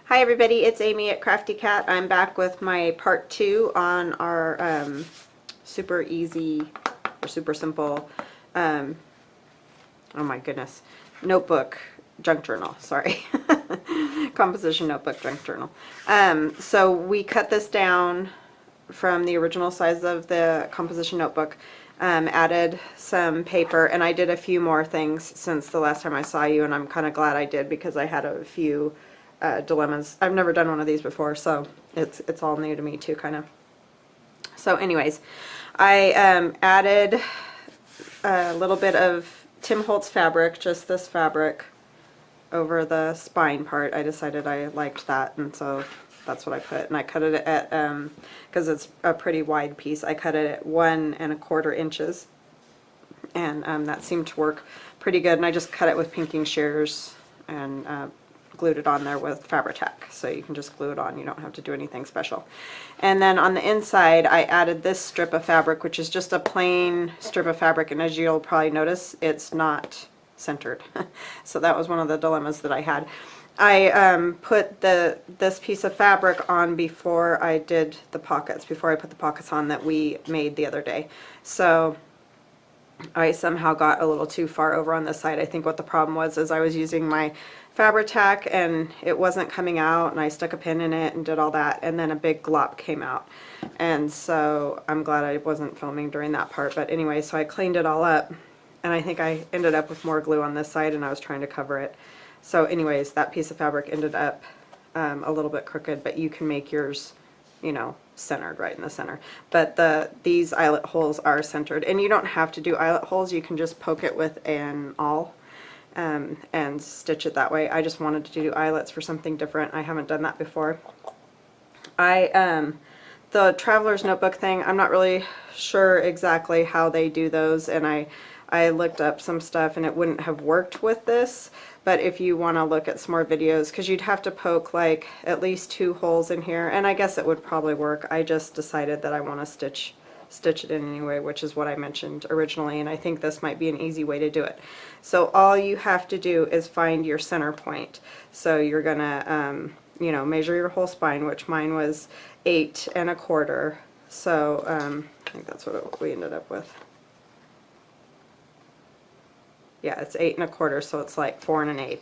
Hi everybody, it's Amy at Crafty Cat. I'm back with my part 2 on our super easy or super simple, oh my goodness, notebook junk journal, sorry. Composition notebook junk journal. So we cut this down from the original size of the composition notebook, added some paper, and I did a few more things since the last time I saw you, and I'm kind of glad I did because I had a few dilemmas. I've never done one of these before, so it's all new to me too, kind of. So anyways, I added a little bit of Tim Holtz fabric, just this fabric, over the spine part. I decided I liked that, and so that's what I put. And I cut it at, because it's a pretty wide piece, I cut it at 1¼ inches, and that seemed to work pretty good. And I just cut it with pinking shears and glued it on there with Fabri-Tac, so you can just glue it on, you don't have to do anything special. And then on the inside I added this strip of fabric, which is just a plain strip of fabric, and as you'll probably notice, it's not centered. So that was one of the dilemmas that I had. I put this piece of fabric on before I did the pockets, before I put the pockets on that we made the other day. So I somehow got a little too far over on this side. I think what the problem was is I was using my Fabri-Tac and it wasn't coming out, and I stuck a pin in it and did all that, and then a big glop came out. And so I'm glad I wasn't filming during that part. But anyway, so I cleaned it all up, and I think I ended up with more glue on this side, and I was trying to cover it. So anyways, that piece of fabric ended up a little bit crooked, but you can make yours, you know, centered right in the center. But these eyelet holes are centered, and you don't have to do eyelet holes. You can just poke it with an awl and stitch it that way. I just wanted to do eyelets for something different. I haven't done that before. The Traveler's Notebook thing, I'm not really sure exactly how they do those, and I looked up some stuff and it wouldn't have worked with this. But if you want to look at some more videos, because you'd have to poke like at least 2 holes in here, and I guess it would probably work. I just decided that I want to stitch it in anyway, which is what I mentioned originally, and I think this might be an easy way to do it. So all you have to do is find your center point. So you're gonna you know, measure your whole spine, which mine was 8¼ so I think that's what we ended up with. Yeah, it's 8¼ so it's like 4 1/8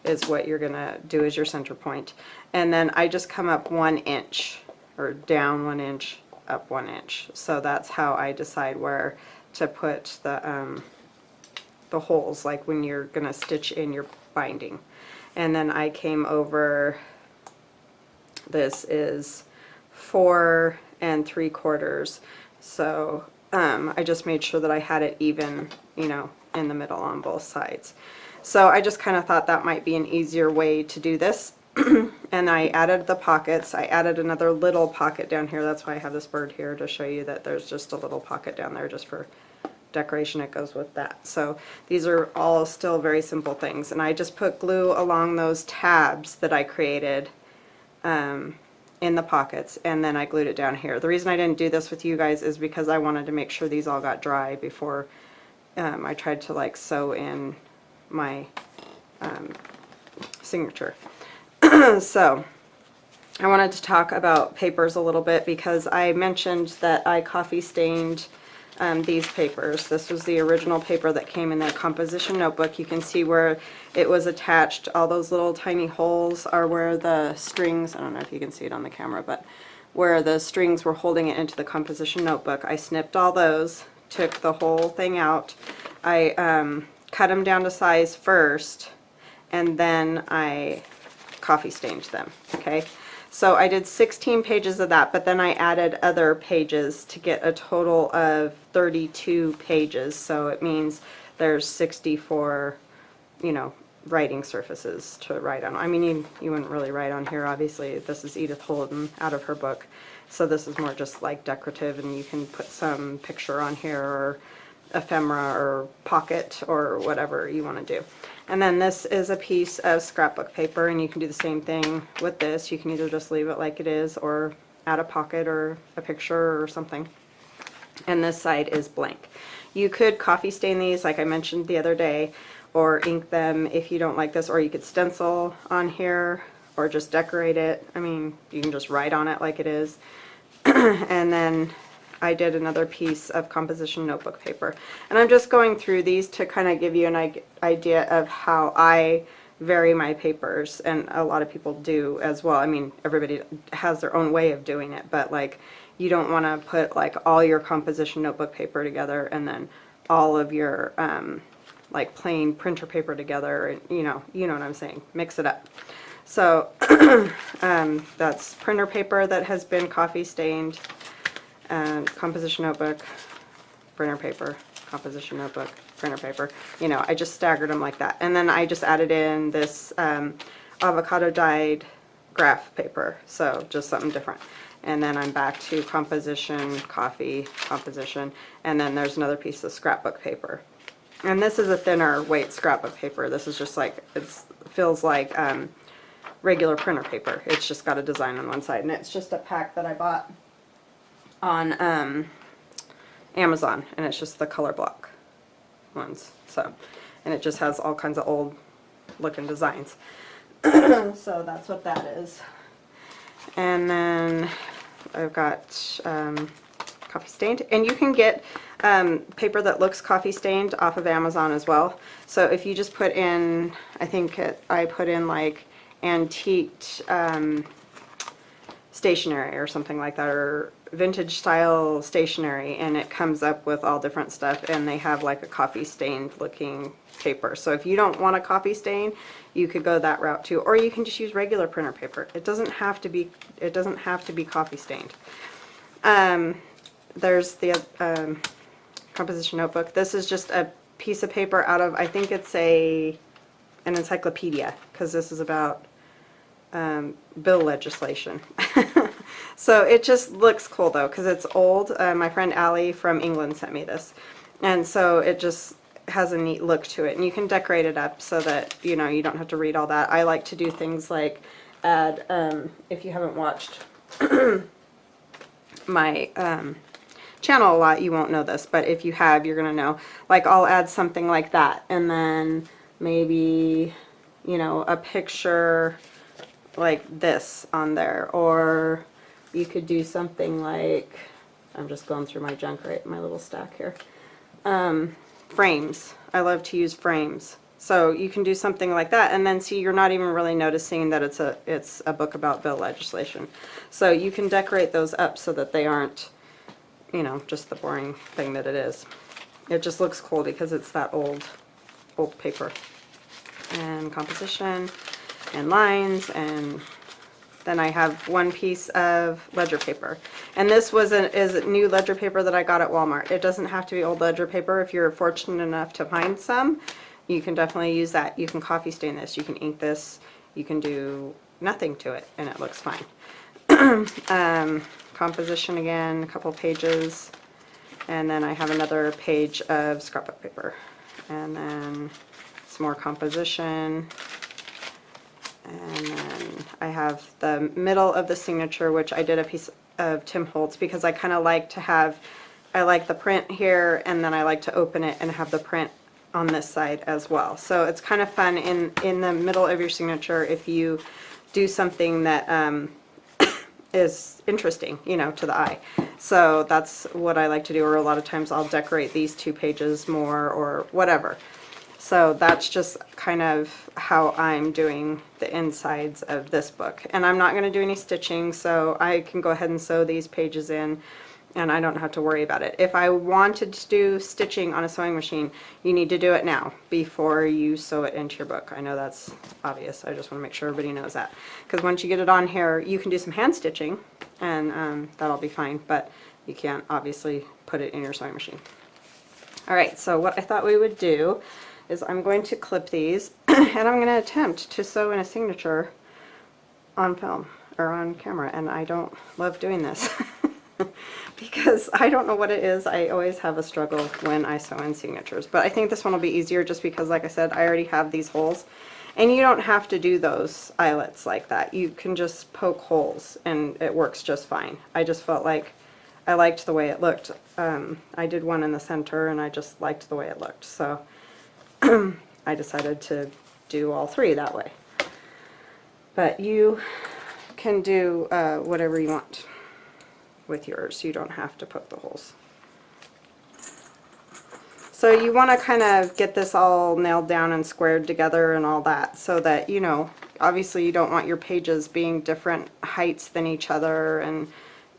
is what you're gonna do as your center point. And then I just come up 1 inch, or down 1 inch, up 1 inch. So that's how I decide where to put the holes, like when you're gonna stitch in your binding. And then I came over, this is 4 3/4, so I just made sure that I had it even, you know, in the middle on both sides. So I just kind of thought that might be an easier way to do this. And I added the pockets. I added another little pocket down here. That's why I have this bird here, to show you that there's just a little pocket down there just for decoration. It goes with that. So these are all still very simple things, and I just put glue along those tabs that I created in the pockets, and then I glued it down here. The reason I didn't do this with you guys is because I wanted to make sure these all got dry before I tried to like sew in my signature. So I wanted to talk about papers a little bit, because I mentioned that I coffee stained these papers. This was the original paper that came in the composition notebook. You can see where it was attached. All those little tiny holes are where the strings, I don't know if you can see it on the camera, but where the strings were holding it into the composition notebook. I snipped all those, took the whole thing out. I cut them down to size first, and then I coffee stained them. Okay, so I did 16 pages of that, but then I added other pages to get a total of 32 pages. So it means there's 64, you know, writing surfaces to write on. I mean, you wouldn't really write on here, obviously. This is Edith Holden out of her book, so this is more just like decorative, and you can put some picture on here, or ephemera, or pocket, or whatever you want to do. And then this is a piece of scrapbook paper, and you can do the same thing with this. You can either just leave it like it is, or add a pocket or a picture or something. And this side is blank. You could coffee stain these like I mentioned the other day, or ink them if you don't like this, or you could stencil on here, or just decorate it. I mean, you can just write on it like it is. And then I did another piece of composition notebook paper. And I'm just going through these to kind of give you an idea of how I vary my papers, and a lot of people do as well. I mean, everybody has their own way of doing it, but like, you don't want to put like all your composition notebook paper together and then all of your like plain printer paper together, and you know what I'm saying, mix it up. So that's printer paper that has been coffee stained, and composition notebook, printer paper, composition notebook, printer paper. You know, I just staggered them like that. And then I just added in this avocado dyed graph paper, so just something different. And then I'm back to composition, coffee, composition, and then there's another piece of scrapbook paper. And this is a thinner weight scrapbook paper. This is just like, it feels like regular printer paper. It's just got a design on one side, and it's just a pack that I bought on Amazon, and it's just the color block ones. So, and it just has all kinds of old looking designs. So that's what that is. And then I've got coffee stained, and you can get paper that looks coffee stained off of Amazon as well. So if you just put in, I think I put in like antiqued stationery or something like that, or vintage style stationery, and it comes up with all different stuff, and they have like a coffee stained looking paper. So if you don't want a coffee stain, you could go that route too, or you can just use regular printer paper. It doesn't have to be coffee stained. There's the composition notebook. This is just a piece of paper out of, I think it's an encyclopedia, because this is about bill legislation. So it just looks cool though, because it's old. My friend Allie from England sent me this, and so it just has a neat look to it, and you can decorate it up so that you know you don't have to read all that. I like to do things like add, if you haven't watched my channel a lot, you won't know this, but if you have, you're gonna know. Like, I'll add something like that, and then maybe, you know, a picture like this on there, or you could do something like, I'm just going through my junk, right, my little stack here. Frames. I love to use frames. So you can do something like that, and then see, you're not even really noticing that it's a book about bill legislation. So you can decorate those up so that they aren't, you know, just the boring thing that it is. It just looks cool because it's that old paper. And composition and lines, and then I have one piece of ledger paper. And this is a new ledger paper that I got at Walmart. It doesn't have to be old ledger paper. If you're fortunate enough to find some, you can definitely use that. You can coffee stain this, you can ink this, you can do nothing to it, and it looks fine. Composition again, a couple pages, and then I have another page of scrapbook paper, and then some more composition, and then I have the middle of the signature, which I did a piece of Tim Holtz, because I kind of like to have, I like the print here, and then I like to open it and have the print on this side as well. So it's kind of fun in the middle of your signature if you do something that is interesting, you know, to the eye. So that's what I like to do, or a lot of times I'll decorate these two pages more or whatever. So that's just kind of how I'm doing the insides of this book. And I'm not going to do any stitching, so I can go ahead and sew these pages in, and I don't have to worry about it. If I wanted to do stitching on a sewing machine, you need to do it now before you sew it into your book. I know that's obvious. I just want to make sure everybody knows that. Because once you get it on here, you can do some hand stitching, and that'll be fine, but you can't obviously put it in your sewing machine. Alright, so what I thought we would do is I'm going to clip these, and I'm going to attempt to sew in a signature on film, or on camera, and I don't love doing this. Because I don't know what it is. I always have a struggle when I sew in signatures. But I think this one will be easier just because, like I said, I already have these holes. And you don't have to do those eyelets like that. You can just poke holes and it works just fine. I just felt like I liked the way it looked. I did one in the center and I just liked the way it looked. So I decided to do all three that way. But you can do whatever you want with yours. You don't have to poke the holes. So you want to kind of get this all nailed down and squared together and all that, so that, you know, obviously you don't want your pages being different heights than each other, and,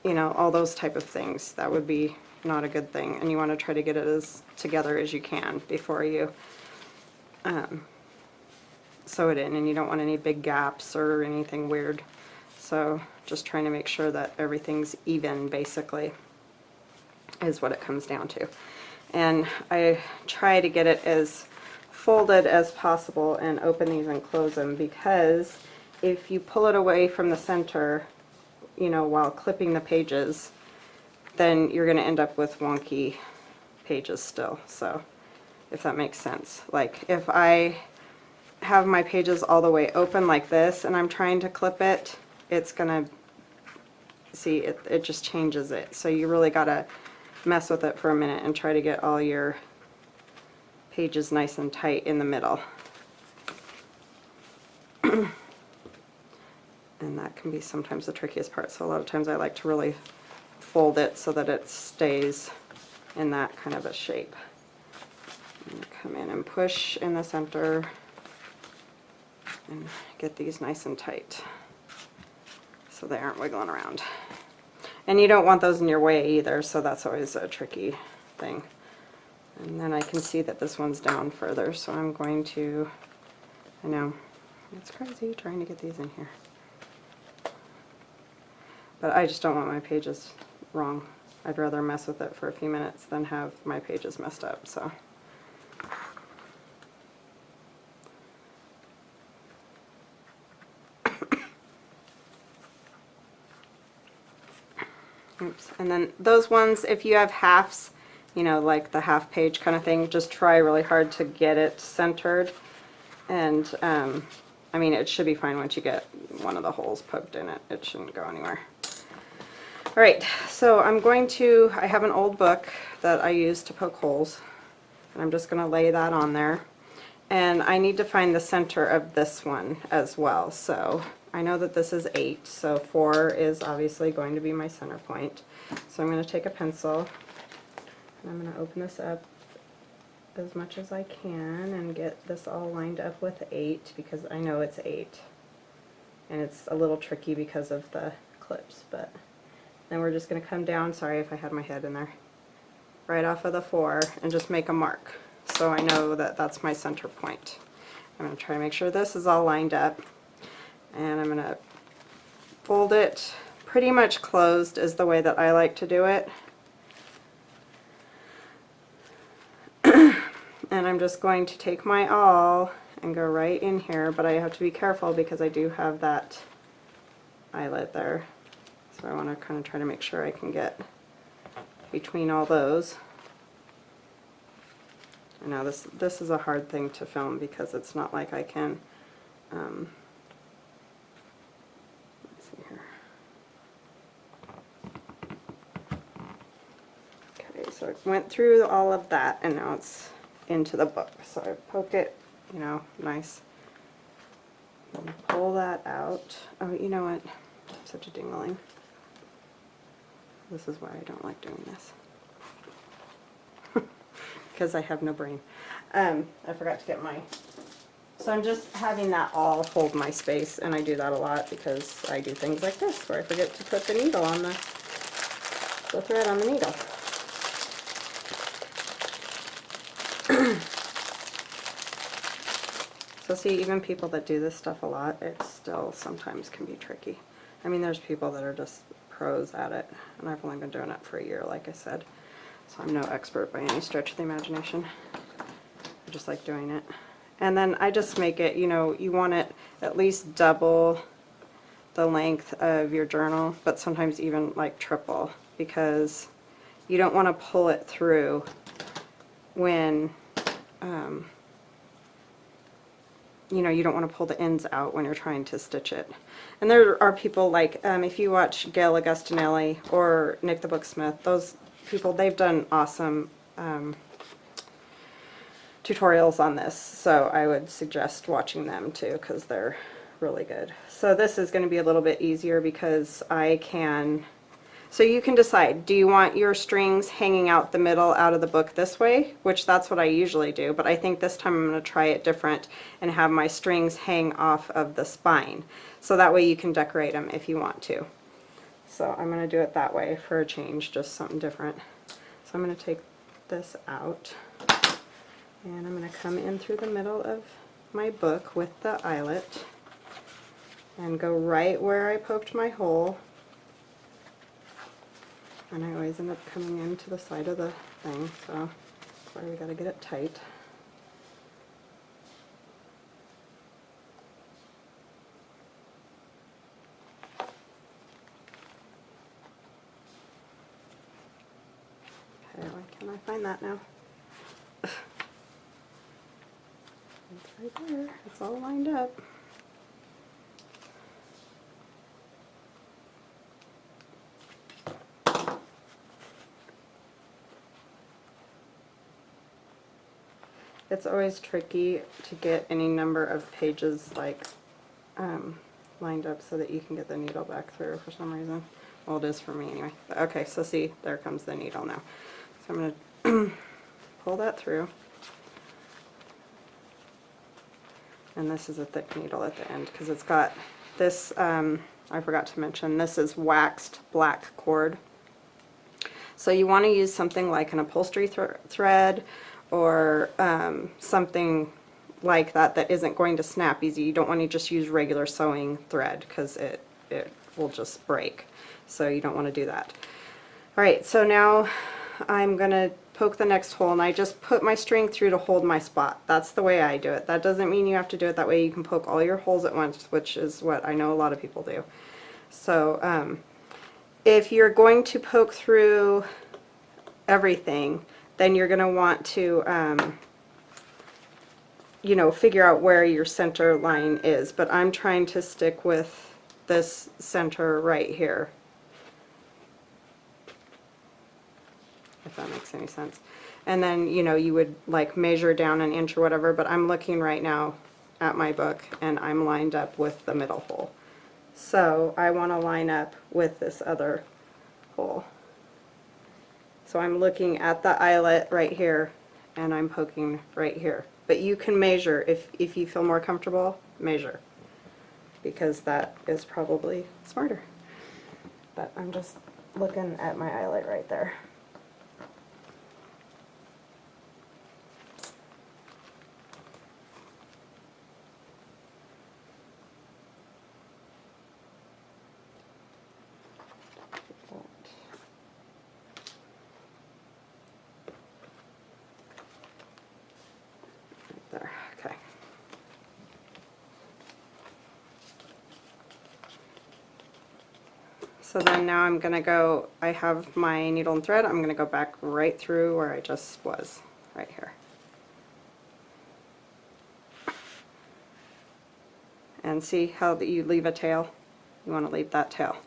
you know, all those type of things. That would be not a good thing, and you want to try to get it as together as you can before you sew it in, and you don't want any big gaps or anything weird. So just trying to make sure that everything's even, basically, is what it comes down to. And I try to get it as folded as possible and open these and close them, because if you pull it away from the center, you know, while clipping the pages, then you're going to end up with wonky pages still. So if that makes sense. Like if I have my pages all the way open like this and I'm trying to clip it, it's going to, see, it just changes it. So you really got to mess with it for a minute and try to get all your pages nice and tight in the middle. And that can be sometimes the trickiest part. So a lot of times I like to really fold it so that it stays in that kind of a shape. And come in and push in the center and get these nice and tight so they aren't wiggling around. And you don't want those in your way either, so that's always a tricky thing. And then I can see that this one's down further, so I'm going to, I know, it's crazy trying to get these in here. But I just don't want my pages wrong. I'd rather mess with it for a few minutes than have my pages messed up, so. Oops. And then those ones, if you have halves, you know, like the half page kind of thing, just try really hard to get it centered. And I mean, it should be fine once you get one of the holes poked in it. It shouldn't go anywhere. All right, so I'm going to, I have an old book that I use to poke holes, and I'm just going to lay that on there. And I need to find the center of this one as well. So I know that this is 8, so 4 is obviously going to be my center point. So I'm going to take a pencil, and I'm going to open this up as much as I can and get this all lined up with 8, because I know it's 8. And it's a little tricky because of the clips, but then we're just going to come down, sorry if I had my head in there, right off of the 4 and just make a mark. So I know that that's my center point. I'm going to try to make sure this is all lined up, and I'm going to fold it pretty much closed is the way that I like to do it. And I'm just going to take my awl and go right in here, but I have to be careful because I do have that eyelet there. So I want to kind of try to make sure I can get between all those. I know this is a hard thing to film because it's not like I can, let's see here. Okay, so I went through all of that and now it's into the book. So I poke it, you know, nice. And pull that out. Oh, you know what? I'm such a dingling. This is why I don't like doing this. Because I have no brain. I forgot to get my, so I'm just having that all hold my space, and I do that a lot because I do things like this where I forget to put the needle on the thread on the needle. So see, even people that do this stuff a lot, it still sometimes can be tricky. I mean, there's people that are just pros at it, and I've only been doing it for a year, like I said. So I'm no expert by any stretch of the imagination. I just like doing it. And then I just make it, you know, you want it at least double the length of your journal, but sometimes even like triple, because you don't want to pull it through when, you know, you don't want to pull the ends out when you're trying to stitch it. And there are people like, if you watch Gail Augustinelli or Nick the Booksmith, those people, they've done awesome tutorials on this, so I would suggest watching them too, because they're really good. So this is going to be a little bit easier because I can, so you can decide, do you want your strings hanging out the middle out of the book this way, which that's what I usually do, but I think this time I'm going to try it different and have my strings hang off of the spine. So that way you can decorate them if you want to. So I'm going to do it that way for a change, just something different. So I'm going to take this out and I'm going to come in through the middle of my book with the eyelet and go right where I poked my hole. And I always end up coming into the side of the thing, so that's why we got to get it tight. Okay, why can't I find that now? It's right there. It's all lined up. It's always tricky to get any number of pages like lined up so that you can get the needle back through for some reason. Well, it is for me anyway. Okay, so see, there comes the needle now. So I'm going to pull that through. And this is a thick needle at the end because it's got this, I forgot to mention, this is waxed black cord. So you want to use something like an upholstery thread or something like that that isn't going to snap easy. You don't want to just use regular sewing thread because it will just break. So you don't want to do that. Alright, so now I'm going to poke the next hole and I just put my string through to hold my spot. That's the way I do it. That doesn't mean you have to do it that way. You can poke all your holes at once, which is what I know a lot of people do. So if you're going to poke through everything, then you're going to want to, you know, figure out where your center line is. But I'm trying to stick with this center right here, if that makes any sense. And then, you know, you would like measure down an inch or whatever, but I'm looking right now at my book and I'm lined up with the middle hole. So I want to line up with this other hole. So I'm looking at the eyelet right here and I'm poking right here. But you can measure if you feel more comfortable, measure, because that is probably smarter. But I'm just looking at my eyelet right there. There, okay. So then now I'm going to go, I have my needle and thread, I'm going to go back right through where I just was, right here. And see how you leave a tail? You want to leave that tail.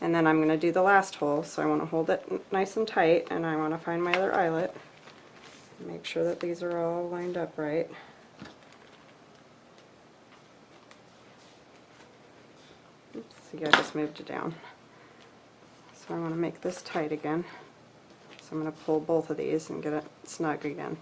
And then I'm going to do the last hole, so I want to hold it nice and tight, and I want to find my other eyelet. Make sure that these are all lined up right. Oops, see, I just moved it down. So I want to make this tight again. So I'm going to pull both of these and get it snug again.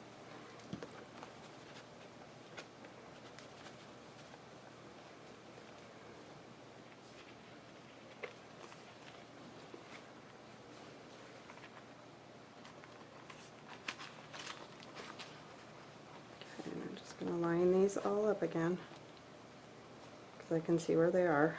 Okay, and I'm just going to line these all up again because I can see where they are.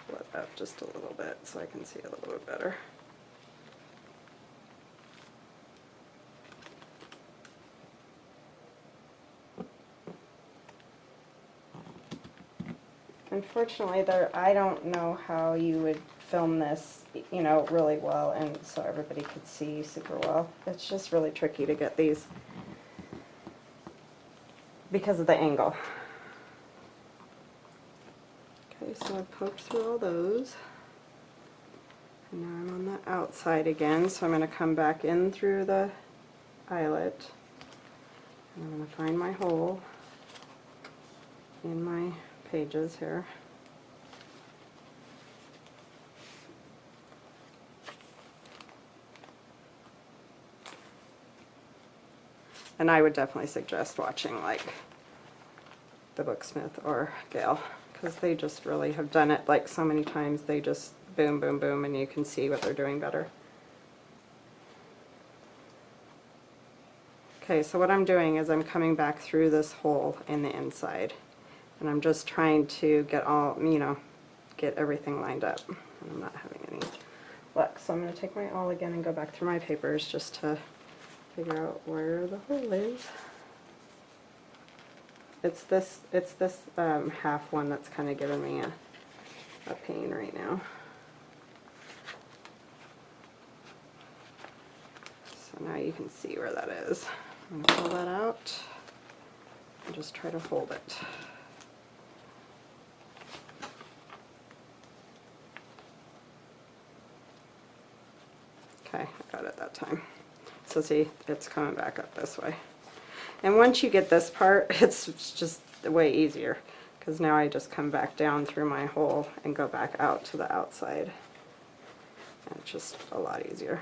Pull it up just a little bit so I can see a little bit better. Unfortunately, I don't know how you would film this, you know, really well and so everybody could see super well. It's just really tricky to get these because of the angle. so I've poked through all those. And now I'm on the outside again, so I'm going to come back in through the eyelet. And I'm going to find my hole in my pages here. And I would definitely suggest watching like the Booksmith or Gail, because they just really have done it like so many times. They just boom, boom, boom, and you can see what they're doing better. Okay, so what I'm doing is I'm coming back through this hole in the inside, and I'm just trying to get all, you know, get everything lined up. And I'm not having any luck, so I'm going to take my awl again and go back through my papers just to figure out where the hole is. It's this half one that's kind of giving me a pain right now. So now you can see where that is. I'm going to pull that out and just try to hold it. Okay, I got it that time. So see, it's coming back up this way. And once you get this part, it's just way easier, because now I just come back down through my hole and go back out to the outside. And it's just a lot easier,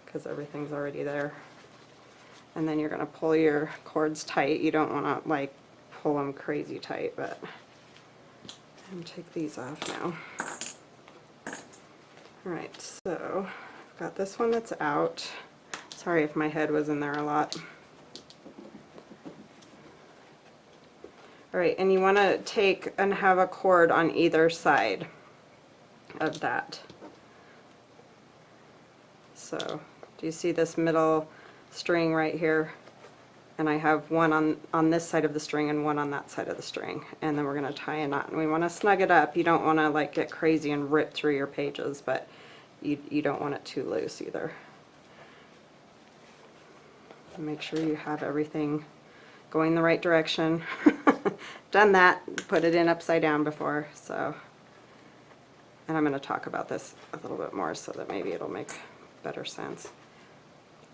because everything's already there. And then you're going to pull your cords tight. You don't want to like pull them crazy tight, but I'm going to take these off now. Alright, so I've got this one that's out. Sorry if my head was in there a lot. Alright, and you want to take and have a cord on either side of that. So, do you see this middle string right here? And I have one on this side of the string and one on that side of the string. And then we're going to tie a knot. And we want to snug it up. You don't want to like get crazy and rip through your pages, but you don't want it too loose either. And make sure you have everything going the right direction. Done that, put it in upside down before, so. And I'm going to talk about this a little bit more so that maybe it'll make better sense.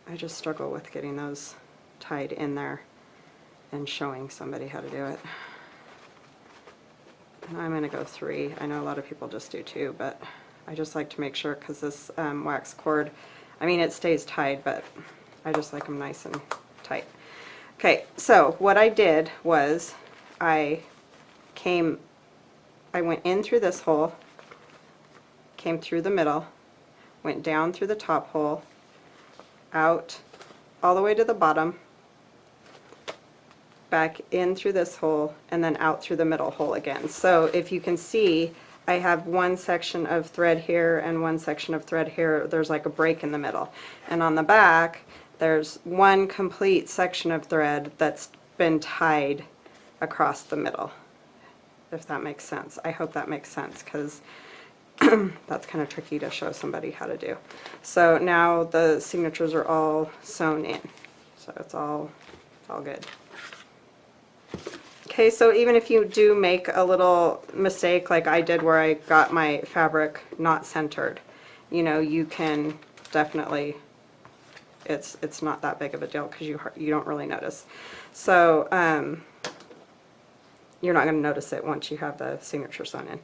I just struggle with getting those tied in there and showing somebody how to do it. And I'm going to go 3. I know a lot of people just do 2, but I just like to make sure, because this wax cord, I mean it stays tied, but I just like them nice and tight. Okay, so what I did was I went in through this hole, came through the middle, went down through the top hole, out all the way to the bottom, back in through this hole, and then out through the middle hole again. So if you can see, I have one section of thread here and one section of thread here. There's like a break in the middle. And on the back, there's one complete section of thread that's been tied across the middle, if that makes sense. I hope that makes sense, because that's kind of tricky to show somebody how to do. So now the signatures are all sewn in. So it's all good. Okay, so even if you do make a little mistake like I did where I got my fabric not centered, you know, you can definitely, it's not that big of a deal, because you don't really notice. So you're not going to notice it once you have the signature sewn in.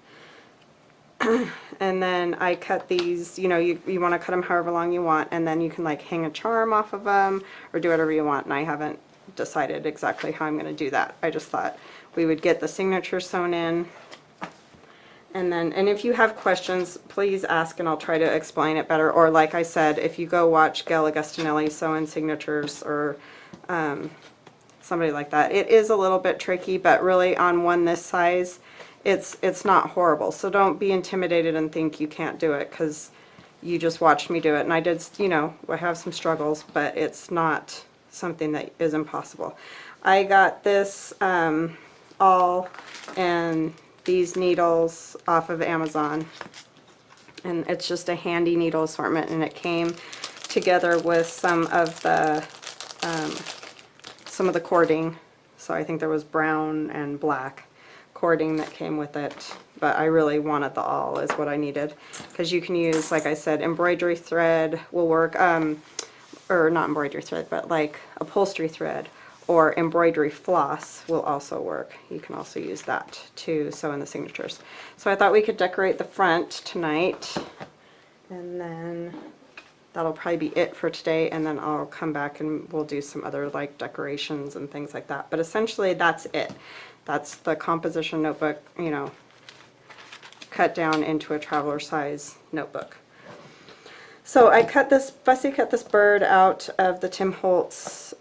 And then I cut these, you know, you want to cut them however long you want, and then you can like hang a charm off of them or do whatever you want. And I haven't decided exactly how I'm going to do that. I just thought we would get the signature sewn in, and then, and if you have questions, please ask and I'll try to explain it better. Or like I said, if you go watch Gail Augustinelli sew in signatures, or somebody like that, it is a little bit tricky, but really on one this size, it's not horrible. So don't be intimidated and think you can't do it, because you just watched me do it. And I did, you know, I have some struggles, but it's not something that is impossible. I got this awl and these needles off of Amazon, and it's just a handy needle assortment, and it came together with some of the cording So I think there was brown and black cording that came with it, but I really wanted the all is what I needed, because you can use, like I said, embroidery thread will work, or not embroidery thread, but like upholstery thread or embroidery floss will also work. You can also use that to sew in the signatures. So I thought we could decorate the front tonight, and then that'll probably be it for today, and then I'll come back and we'll do some other like decorations and things like that. But essentially that's it. That's the composition notebook, you know, cut down into a traveler size notebook. So I fussy cut this bird out of the Tim Holtz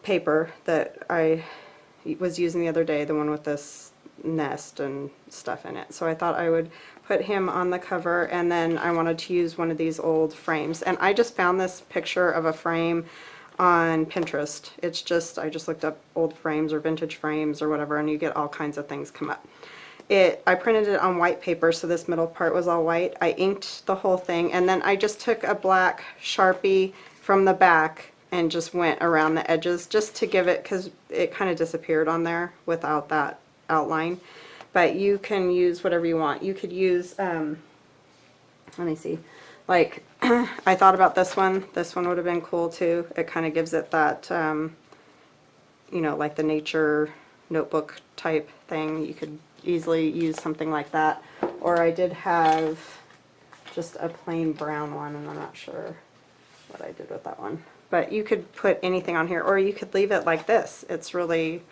paper that I was using the other day, the one with this nest and stuff in it. So I thought I would put him on the cover, and then I wanted to use one of these old frames. And I just found this picture of a frame on Pinterest. It's just, I just looked up old frames or vintage frames or whatever, and you get all kinds of things come up. I printed it on white paper, so this middle part was all white. I inked the whole thing, and then I just took a black Sharpie from the back and just went around the edges just to give it, because it kind of disappeared on there without that outline. But you can use whatever you want. You could use, let me see, like, I thought about this one. This one would have been cool too. It kind of gives it that, you know, like the nature notebook type thing. You could easily use something like that. Or I did have just a plain brown one, and I'm not sure what I did with that one. But you could put anything on here, or you could leave it like this. It's really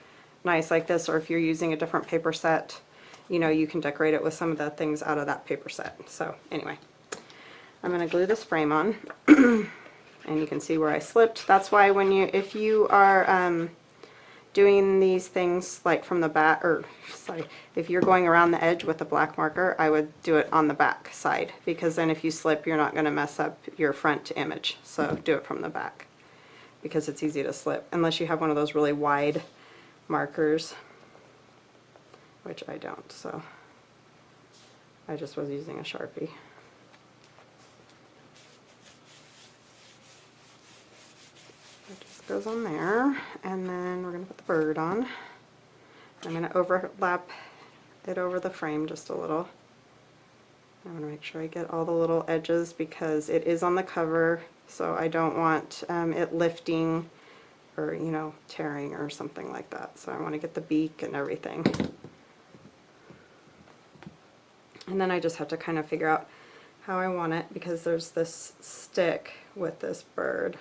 nice like this, or if you're using a different paper set, you know, you can decorate it with some of the things out of that paper set. So anyway, I'm going to glue this frame on, and you can see where I slipped. That's why when if you are doing these things like from the back, or sorry, if you're going around the edge with a black marker, I would do it on the back side, because then if you slip, you're not going to mess up your front image. So do it from the back, because it's easy to slip, unless you have one of those really wide markers, which I don't, so I just was using a Sharpie. It just goes on there, and then we're going to put the bird on. I'm going to overlap it over the frame just a little. I want to make sure I get all the little edges, because it is on the cover, so I don't want it lifting or, you know, tearing or something like that. So I want to get the beak and everything. And then I just have to kind of figure out how I want it, because there's this stick with this bird.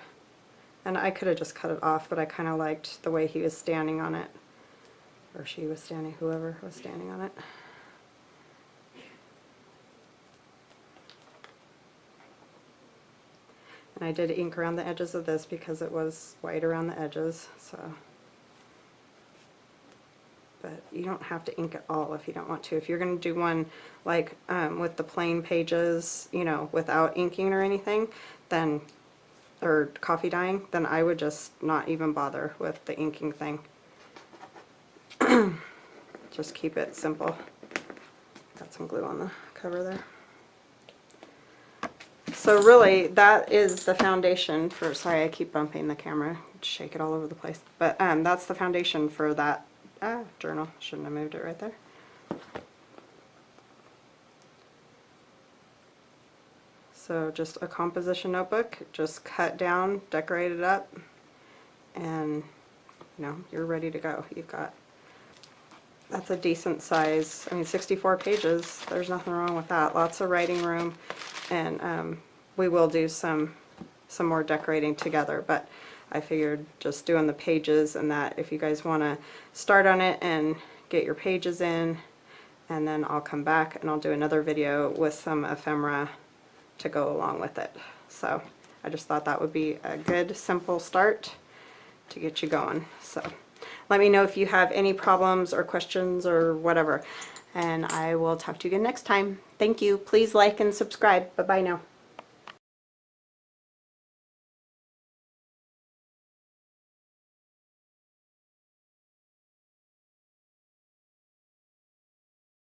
And I could have just cut it off, but I kind of liked the way he was standing on it. Or she was standing, whoever was standing on it. And I did ink around the edges of this because it was white around the edges, so. But you don't have to ink it all if you don't want to. If you're going to do one like with the plain pages, you know, without inking or anything, then, or coffee dyeing, then I would just not even bother with the inking thing. Just keep it simple. Got some glue on the cover there. So really, that is the foundation for, sorry I keep bumping the camera, shake it all over the place, but that's the foundation for that journal. Shouldn't have moved it right there. So just a composition notebook, just cut down, decorate it up, and you know, you're ready to go. You've got, that's a decent size, I mean 64 pages, there's nothing wrong with that. Lots of writing room, and we will do some more decorating together, but I figured just doing the pages and that, if you guys want to start on it and get your pages in, and then I'll come back and I'll do another video with some ephemera to go along with it. So I just thought that would be a good simple start to get you going. So let me know if you have any problems or questions or whatever, and I will talk to you again next time. Thank you. Please like and subscribe. Bye bye now.